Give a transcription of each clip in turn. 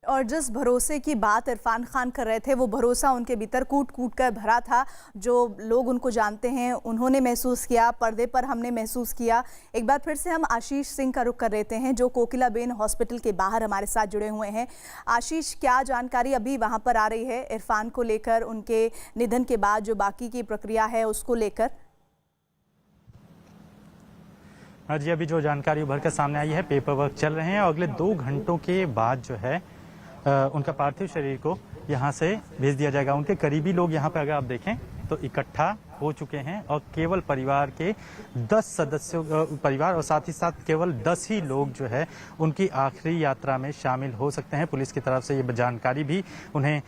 और जिस भरोसे की बात इरफान खान कर रहे थे, वो भरोसा उनके भीतर कूट कूट कर भरा था। जो लोग उनको जानते हैं उन्होंने महसूस किया, पर्दे पर हमने महसूस किया। एक बार फिर से हम आशीष सिंह का रुख कर लेते हैं, जो कोकिलाबेन हॉस्पिटल के बाहर हमारे साथ जुड़े हुए हैं। आशीष, क्या जानकारी अभी वहाँ पर आ रही है इरफान को लेकर, उनके निधन के बाद जो बाकी की प्रक्रिया है उसको लेकर? हाँ जी, अभी जो जानकारी उभर कर सामने आई है, पेपर वर्क चल रहे हैं और अगले 2 घंटों के बाद जो है उनका पार्थिव शरीर को यहाँ से भेज दिया जाएगा। उनके करीबी लोग यहाँ पे अगर आप देखें तो इकट्ठा हो चुके हैं और केवल परिवार के 10 सदस्यों, परिवार और साथ ही साथ केवल 10 ही लोग जो है उनकी आखिरी यात्रा में शामिल हो सकते हैं। पुलिस की तरफ से ये जानकारी भी उन्हें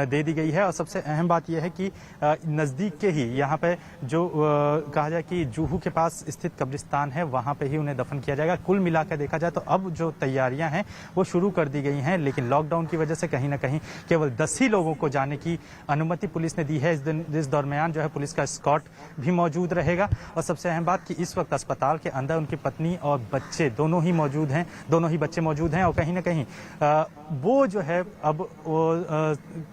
दे दी गई है। और सबसे अहम बात यह है कि नज़दीक के ही यहाँ पे जो कहा जाए कि जुहू के पास स्थित कब्रिस्तान है, वहाँ पे ही उन्हें दफन किया जाएगा। कुल मिलाकर देखा जाए तो अब जो तैयारियां हैं वो शुरू कर दी गई हैं, लेकिन लॉकडाउन की वजह से कहीं ना कहीं केवल 10 ही लोगों को जाने की अनुमति पुलिस ने दी है। इस दरमियान जो है पुलिस का स्कॉट भी मौजूद रहेगा। और सबसे अहम बात कि इस वक्त अस्पताल के अंदर उनकी पत्नी और बच्चे दोनों ही मौजूद हैं, दोनों ही बच्चे मौजूद हैं। और कहीं ना कहीं वो जो है अब वो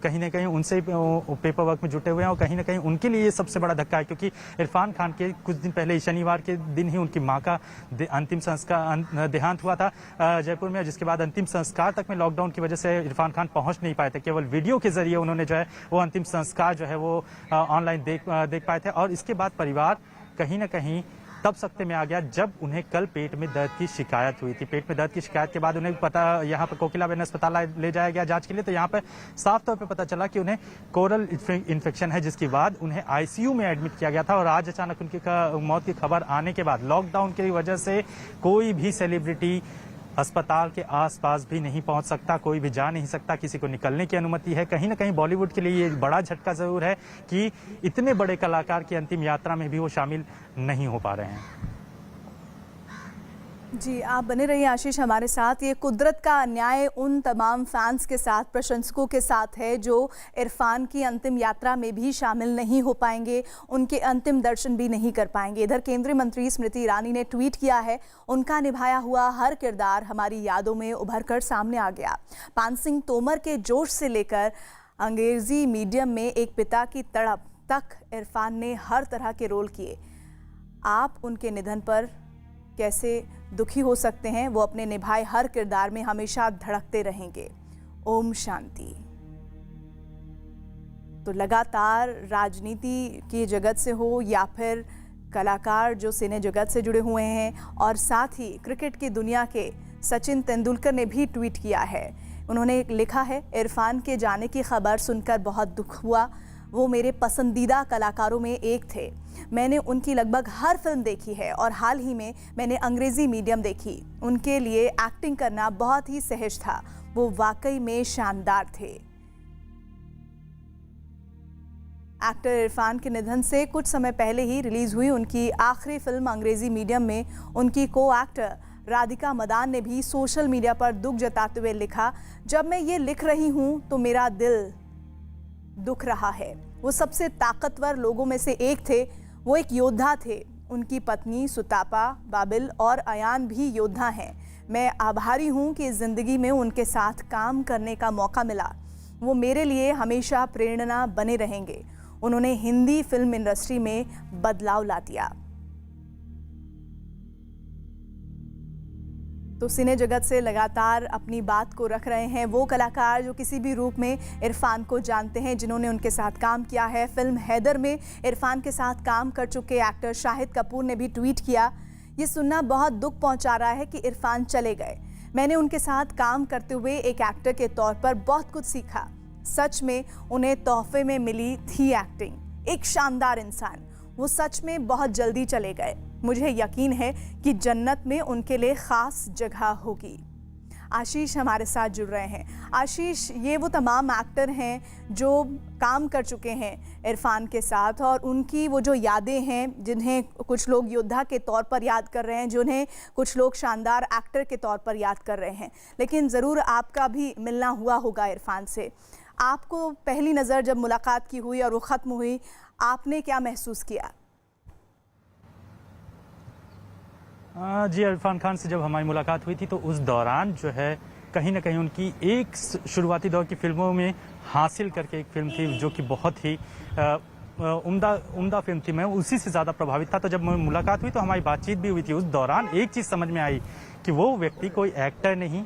कहीं ना कहीं उनसे पेपर वर्क में जुटे हुए हैं और कहीं ना कहीं उनके लिए ये सबसे बड़ा धक्का है, क्योंकि इरफान खान के कुछ दिन पहले शनिवार के दिन ही उनकी मां का अंतिम संस्कार देहांत हुआ था जयपुर में, जिसके बाद अंतिम संस्कार तक में लॉकडाउन की वजह से इरफान खान पहुंच नहीं पाए थे। केवल वीडियो के जरिए उन्होंने जो है वो अंतिम संस्कार जो है वो ऑनलाइन देख पाए थे। और इसके बाद परिवार कहीं ना कहीं तब सख्ते में आ गया जब उन्हें कल पेट में दर्द की शिकायत हुई थी। पेट में दर्द की शिकायत के बाद उन्हें पता, यहाँ पर कोकिलाबेन अस्पताल ले जाया गया जांच के लिए, तो यहाँ पर साफ तौर पे पता चला कि उन्हें कोरल इन्फेक्शन है, जिसके बाद उन्हें आईसीयू में एडमिट किया गया था। और आज अचानक उनकी मौत की खबर आने के बाद लॉकडाउन की वजह से कोई भी सेलिब्रिटी अस्पताल के आसपास भी नहीं पहुंच सकता, कोई भी जा नहीं सकता, किसी को निकलने की अनुमति है। कहीं ना कहीं बॉलीवुड के लिए ये एक बड़ा झटका जरूर है कि इतने बड़े कलाकार की अंतिम यात्रा में भी वो शामिल नहीं हो पा रहे हैं। जी, आप बने रहिए आशीष हमारे साथ। ये कुदरत का अन्याय उन तमाम फैंस के साथ, प्रशंसकों के साथ है जो इरफान की अंतिम यात्रा में भी शामिल नहीं हो पाएंगे, उनके अंतिम दर्शन भी नहीं कर पाएंगे। इधर केंद्रीय मंत्री स्मृति ईरानी ने ट्वीट किया है, उनका निभाया हुआ हर किरदार हमारी यादों में उभर कर सामने आ गया। पान सिंह तोमर के जोश से लेकर अंग्रेजी मीडियम में एक पिता की तड़प तक इरफान ने हर तरह के रोल किए। आप उनके निधन पर कैसे दुखी हो सकते हैं? वो अपने निभाए हर किरदार में हमेशा धड़कते रहेंगे। ओम शांति। तो लगातार राजनीति की जगत से हो या फिर कलाकार जो सिने जगत से जुड़े हुए हैं, और साथ ही क्रिकेट की दुनिया के सचिन तेंदुलकर ने भी ट्वीट किया है। उन्होंने लिखा है, इरफान के जाने की खबर सुनकर बहुत दुख हुआ। वो मेरे पसंदीदा कलाकारों में एक थे। मैंने उनकी लगभग हर फिल्म देखी है और हाल ही में मैंने अंग्रेजी मीडियम देखी। उनके लिए एक्टिंग करना बहुत ही सहज था। वो वाकई में शानदार थे। एक्टर इरफान के निधन से कुछ समय पहले ही रिलीज हुई उनकी आखिरी फिल्म अंग्रेजी मीडियम में उनकी को एक्टर राधिका मदान ने भी सोशल मीडिया पर दुख जताते हुए लिखा, जब मैं ये लिख रही हूँ तो मेरा दिल दुख रहा है। वो सबसे ताकतवर लोगों में से एक थे। वो एक योद्धा थे। उनकी पत्नी सुतापा, बाबिल और अयान भी योद्धा हैं। मैं आभारी हूँ कि ज़िंदगी में उनके साथ काम करने का मौका मिला। वो मेरे लिए हमेशा प्रेरणा बने रहेंगे। उन्होंने हिंदी फिल्म इंडस्ट्री में बदलाव ला दिया। तो सिने जगत से लगातार अपनी बात को रख रहे हैं वो कलाकार जो किसी भी रूप में इरफान को जानते हैं, जिन्होंने उनके साथ काम किया है। फिल्म हैदर में इरफान के साथ काम कर चुके एक्टर शाहिद कपूर ने भी ट्वीट किया, ये सुनना बहुत दुख पहुंचा रहा है कि इरफान चले गए। मैंने उनके साथ काम करते हुए एक एक्टर के तौर पर बहुत कुछ सीखा। सच में उन्हें तोहफे में मिली थी एक्टिंग। एक शानदार इंसान। वो सच में बहुत जल्दी चले गए। मुझे यकीन है कि जन्नत में उनके लिए खास जगह होगी। आशीष हमारे साथ जुड़ रहे हैं। आशीष, ये वो तमाम एक्टर हैं जो काम कर चुके हैं इरफान के साथ, और उनकी वो जो यादें हैं, जिन्हें कुछ लोग योद्धा के तौर पर याद कर रहे हैं, जिन्हें कुछ लोग शानदार एक्टर के तौर पर याद कर रहे हैं, लेकिन ज़रूर आपका भी मिलना हुआ होगा इरफान से। आपको पहली नज़र जब मुलाकात की हुई और वो ख़त्म हुई, आपने क्या महसूस किया? जी, इरफान खान से जब हमारी मुलाकात हुई थी तो उस दौरान जो है कहीं ना कहीं उनकी एक शुरुआती दौर की फिल्मों में हासिल करके एक फिल्म थी जो कि बहुत ही उम्दा फिल्म थी। मैं उसी से ज़्यादा प्रभावित था। तो जब मुलाकात हुई तो हमारी बातचीत भी हुई थी। उस दौरान एक चीज़ समझ में आई कि वो व्यक्ति कोई एक्टर नहीं,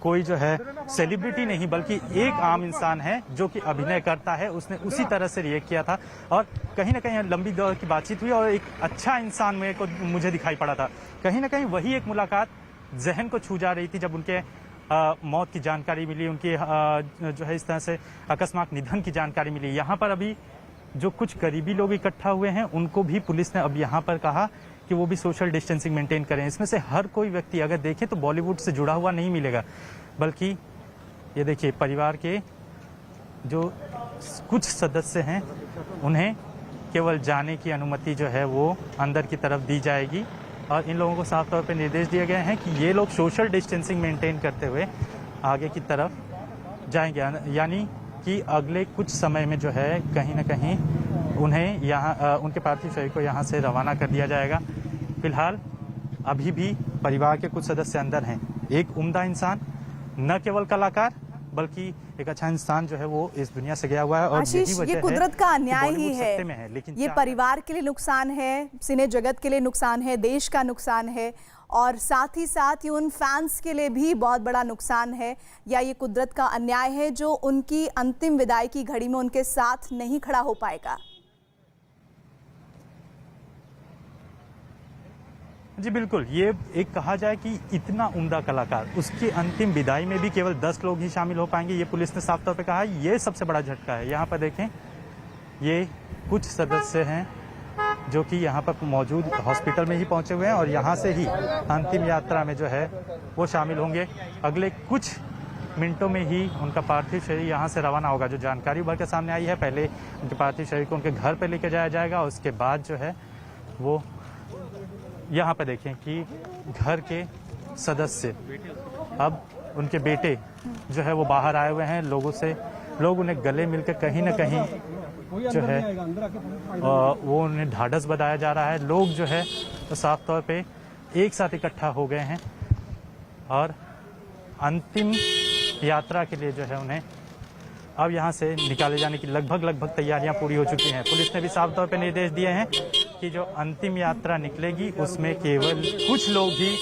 कोई जो है सेलिब्रिटी नहीं, बल्कि एक आम इंसान है जो कि अभिनय करता है। उसने उसी तरह से रिएक्ट किया था और कहीं ना कहीं लंबी दौर की बातचीत हुई और एक अच्छा इंसान मुझे दिखाई पड़ा था। कहीं ना कहीं वही एक मुलाकात जहन को छू जा रही थी जब उनके मौत की जानकारी मिली, उनकी जो है इस तरह से अकस्मात निधन की जानकारी मिली। यहाँ पर अभी जो कुछ करीबी लोग इकट्ठा हुए हैं उनको भी पुलिस ने अब यहाँ पर कहा कि वो भी सोशल डिस्टेंसिंग मेंटेन करें। इसमें से हर कोई व्यक्ति अगर देखें तो बॉलीवुड से जुड़ा हुआ नहीं मिलेगा, बल्कि ये देखिए परिवार के जो कुछ सदस्य हैं उन्हें केवल जाने की अनुमति जो है वो अंदर की तरफ दी जाएगी और इन लोगों को साफ तौर पे निर्देश दिए गए हैं कि ये लोग सोशल डिस्टेंसिंग मेंटेन करते हुए आगे की तरफ जाएंगे। यानी कि अगले कुछ समय में जो है कहीं ना कहीं उन्हें यहाँ उनके पार्थिव शरीर को यहाँ से रवाना कर दिया जाएगा। फिलहाल अभी भी परिवार के कुछ सदस्य अंदर हैं। एक उम्दा इंसान, न केवल कलाकार बल्कि एक अच्छा इंसान जो है वो इस दुनिया से गया हुआ है। और आशीष, ये कुदरत का अन्याय ही है। लेकिन ये परिवार के लिए नुकसान है, सिने जगत के लिए नुकसान है, देश का नुकसान है और साथ ही साथ ये उन फैंस के लिए भी बहुत बड़ा नुकसान है। या ये कुदरत का अन्याय है जो उनकी अंतिम विदाई की घड़ी में उनके साथ नहीं खड़ा हो पाएगा। जी बिल्कुल, ये एक कहा जाए कि इतना उम्दा कलाकार, उसकी अंतिम विदाई में भी केवल 10 लोग ही शामिल हो पाएंगे, ये पुलिस ने साफ तौर पे कहा है। ये सबसे बड़ा झटका है। यहाँ पर देखें, ये कुछ सदस्य हैं जो कि यहाँ पर मौजूद हॉस्पिटल में ही पहुँचे हुए हैं और यहाँ से ही अंतिम यात्रा में जो है वो शामिल होंगे। अगले कुछ मिनटों में ही उनका पार्थिव शरीर यहाँ से रवाना होगा। जो जानकारी उभर के सामने आई है, पहले उनके पार्थिव शरीर को उनके घर पर लेके जाया जाएगा, उसके बाद जो है वो यहाँ पर देखें कि घर के सदस्य, अब उनके बेटे जो है वो बाहर आए हुए हैं। लोग उन्हें गले मिलकर कहीं ना कहीं जो है वो उन्हें ढाढ़स बधाया जा रहा है। लोग जो है तो साफ तौर पे एक साथ इकट्ठा हो गए हैं और अंतिम यात्रा के लिए जो है उन्हें अब यहाँ से निकाले जाने की लगभग तैयारियां पूरी हो चुकी हैं। पुलिस ने भी साफ तौर पे निर्देश दिए हैं कि जो अंतिम यात्रा निकलेगी उसमें केवल कुछ लोग ही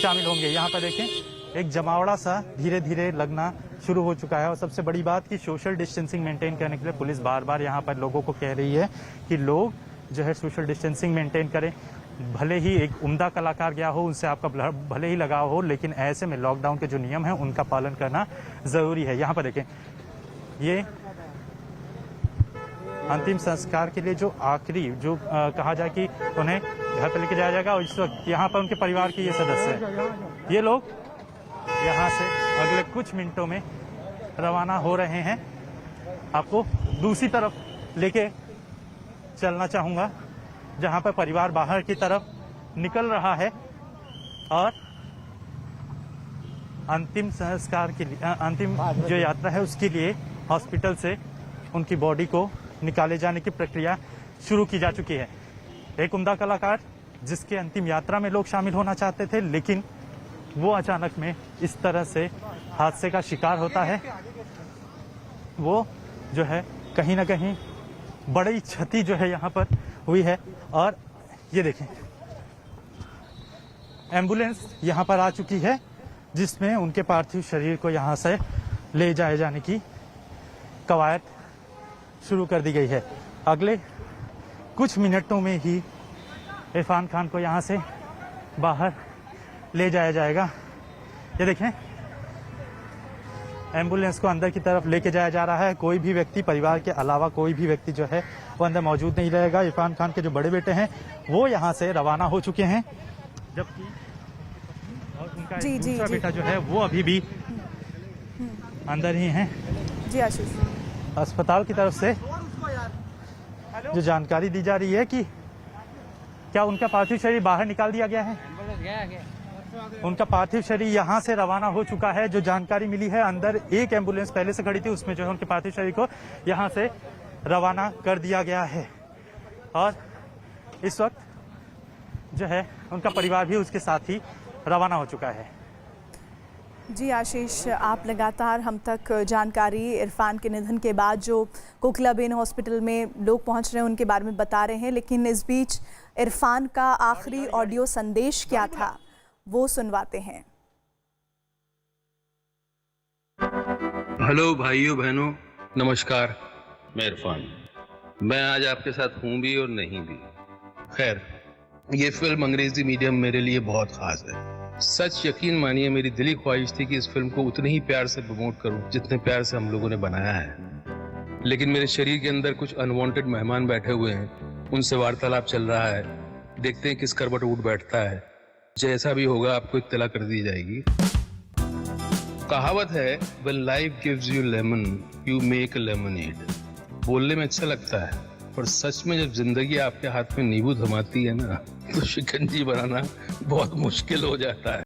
शामिल होंगे। यहाँ पर देखें, एक जमावड़ा सा धीरे धीरे लगना शुरू हो चुका है और सबसे बड़ी बात कि सोशल डिस्टेंसिंग मेंटेन करने के लिए पुलिस बार बार यहाँ पर लोगों को कह रही है कि लोग जो है सोशल डिस्टेंसिंग मेंटेन करें। भले ही एक उम्दा कलाकार गया हो, उनसे आपका भले ही लगाव हो, लेकिन ऐसे में लॉकडाउन के जो नियम हैं उनका पालन करना जरूरी है। यहाँ पर देखें, ये अंतिम संस्कार के लिए जो आखिरी जो कहा जाए कि उन्हें घर पर लेके जाया जाएगा और इस वक्त यहाँ पर उनके परिवार के ये सदस्य हैं, ये लोग यहाँ से अगले कुछ मिनटों में रवाना हो रहे हैं। आपको दूसरी तरफ लेके चलना चाहूँगा जहाँ पर परिवार बाहर की तरफ निकल रहा है और अंतिम संस्कार के लिए, अंतिम जो यात्रा है उसके लिए हॉस्पिटल से उनकी बॉडी को निकाले जाने की प्रक्रिया शुरू की जा चुकी है। एक उम्दा कलाकार जिसके अंतिम यात्रा में लोग शामिल होना चाहते थे, लेकिन वो अचानक में इस तरह से हादसे का शिकार होता है, वो जो है कहीं ना कहीं बड़ी क्षति जो है यहाँ पर हुई है। और ये देखें, एम्बुलेंस यहाँ पर आ चुकी है जिसमें उनके पार्थिव शरीर को यहाँ से ले जाए जाने की कवायद शुरू कर दी गई है। अगले कुछ मिनटों में ही इरफान खान को यहाँ से बाहर ले जाया जाएगा। ये देखें, एम्बुलेंस को अंदर की तरफ लेके जाया जा रहा है। कोई भी व्यक्ति, परिवार के अलावा कोई भी व्यक्ति जो है वो अंदर मौजूद नहीं रहेगा। इरफान खान के जो बड़े बेटे हैं वो यहाँ से रवाना हो चुके हैं, जबकि और उनका दूसरा बेटा जो है वो अभी भी अंदर ही है। जी आशीष, अस्पताल की तरफ से जो जानकारी दी जा रही है कि क्या उनका पार्थिव शरीर बाहर निकाल दिया गया है। उनका पार्थिव शरीर यहाँ से रवाना हो चुका है। जो जानकारी मिली है, अंदर एक एम्बुलेंस पहले से खड़ी थी, उसमें जो है उनके पार्थिव शरीर को यहाँ से रवाना कर दिया गया है और इस वक्त जो है उनका परिवार भी उसके साथ ही रवाना हो चुका है। जी आशीष, आप लगातार हम तक जानकारी इरफान के निधन के बाद जो कोकिलाबेन हॉस्पिटल में लोग पहुंच रहे हैं उनके बारे में बता रहे हैं, लेकिन इस बीच इरफान का आखिरी ऑडियो संदेश क्या था वो सुनवाते हैं। हेलो भाइयों बहनों, नमस्कार। मैं इरफान। मैं आज आपके साथ हूँ भी और नहीं भी। खैर, ये फिल्म अंग्रेजी मीडियम मेरे लिए बहुत खास है। सच यकीन मानिए, मेरी दिली ख्वाहिश थी कि इस फिल्म को उतने ही प्यार से प्रमोट करूं जितने प्यार से हम लोगों ने बनाया है। लेकिन मेरे शरीर के अंदर कुछ अनवांटेड मेहमान बैठे हुए हैं, उनसे वार्तालाप चल रहा है। देखते हैं किस करवट उठ बैठता है। जैसा भी होगा आपको इत्तला कर दी जाएगी। कहावत है, when life gives you lemon, you make a lemonade। बोलने में अच्छा लगता है, पर सच में जब जिंदगी आपके हाथ में नींबू थमाती है ना, तो शिकंजी बनाना बहुत मुश्किल हो जाता है।